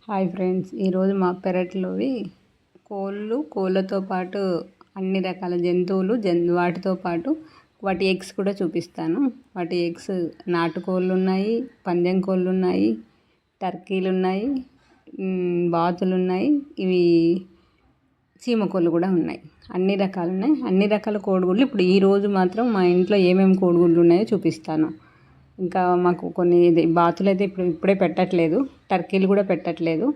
Hi friends, ఈరోజు మా పెరట్లోవి కోళ్ళతో పాటు అన్ని రకాల జంతువులు వాటితో పాటు వాటి ఎగ్స్ కూడా చూపిస్తాను. వాటి ఎగ్స్ నాటుకోళ్ళు ఉన్నాయి, పందెం కోళ్ళు ఉన్నాయి, టర్కీలు ఉన్నాయి, బాతులు ఉన్నాయి, ఇవి చీమకోళ్ళు కూడా ఉన్నాయి. అన్ని రకాలు ఉన్నాయి, అన్ని రకాల కోడిగుడ్లు. ఇప్పుడు ఈరోజు మాత్రం మా ఇంట్లో ఏమేమి కోడిగుడ్లు ఉన్నాయో చూపిస్తాను. ఇంకా మాకు కొన్ని బాతులు అయితే ఇప్పుడే పెట్టట్లేదు, టర్కీలు కూడా పెట్టట్లేదు.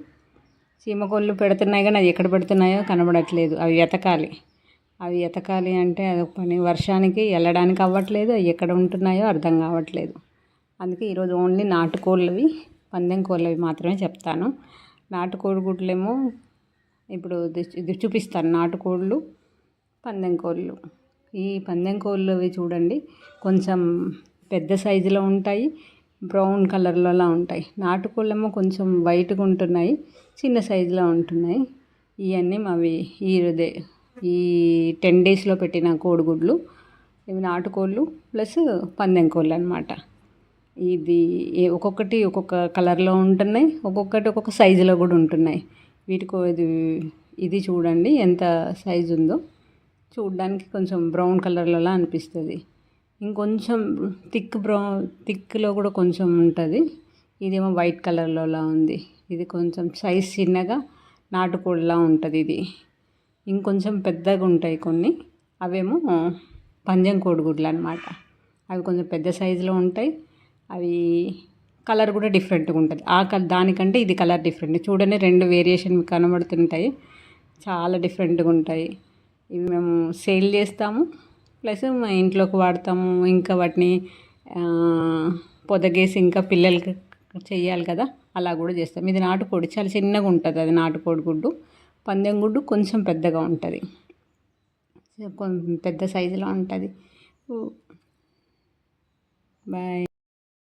చీమకోళ్ళు పెడుతున్నాయి కానీ అది ఎక్కడ పెడుతున్నాయో కనబడట్లేదు. అవి ఎతకాలి అంటే అదొక పని. వర్షానికి వెళ్ళడానికి అవ్వట్లేదు, అవి ఎక్కడ ఉంటున్నాయో అర్థం కావట్లేదు. అందుకే ఈరోజు ఓన్లీ నాటుకోళ్ళవి, పందెం కోళ్ళవి మాత్రమే చెప్తాను. నాటుకోడి గుడ్లేమో ఇప్పుడు ఇది చూపిస్తాను. నాటుకోళ్ళు, పందెం కోళ్ళు. ఈ పందెం కోళ్ళవి చూడండి, కొంచెం పెద్ద సైజులో ఉంటాయి, బ్రౌన్ కలర్లో ఉంటాయి. నాటుకోళ్ళేమో కొంచెం వైట్గా ఉంటున్నాయి, చిన్న సైజులో ఉంటున్నాయి. ఇవన్నీ మావి ఈ 10 డేస్లో పెట్టిన కోడిగుడ్లు. ఇవి నాటుకోళ్ళు ప్లస్ పందెం కోళ్ళు అన్నమాట. ఇది ఒక్కొక్కటి ఒక్కొక్క కలర్లో ఉంటున్నాయి, ఒక్కొక్కటి ఒక్కొక్క సైజులో కూడా ఉంటున్నాయి. వీటికో ఇది చూడండి ఎంత సైజు ఉందో. చూడడానికి కొంచెం బ్రౌన్ కలర్లో అనిపిస్తుంది. ఇంకొంచెం థిక్లో కూడా కొంచెం ఉంటుంది. ఇదేమో వైట్ కలర్లో ఉంది. ఇది కొంచెం సైజ్ చిన్నగా నాటుకోడిలా ఉంటుంది. ఇది ఇంకొంచెం పెద్దగా ఉంటాయి కొన్ని. అవేమో పందెం కోడిగుడ్లు అన్నమాట. అవి కొంచెం పెద్ద సైజులో ఉంటాయి. అవి కలర్ కూడా డిఫరెంట్గా ఉంటుంది. దానికంటే ఇది కలర్ డిఫరెంట్. చూడండి, 2 వేరియేషన్ కనబడుతుంటాయి, చాలా డిఫరెంట్గా ఉంటాయి. ఇవి మేము సేల్ చేస్తాము, ప్లస్ మా ఇంట్లోకి వాడతాము. ఇంకా వాటిని పొదగేసి ఇంకా పిల్లలకి చెయ్యాలి కదా, అలా కూడా చేస్తాం. ఇది నాటుకోడి, చాలా చిన్నగా ఉంటుంది. అది నాటుకోడి గుడ్డు. పందెం గుడ్డు కొంచెం పెద్దగా ఉంటుంది, కొంచెం పెద్ద సైజులో ఉంటుంది. బాయ్.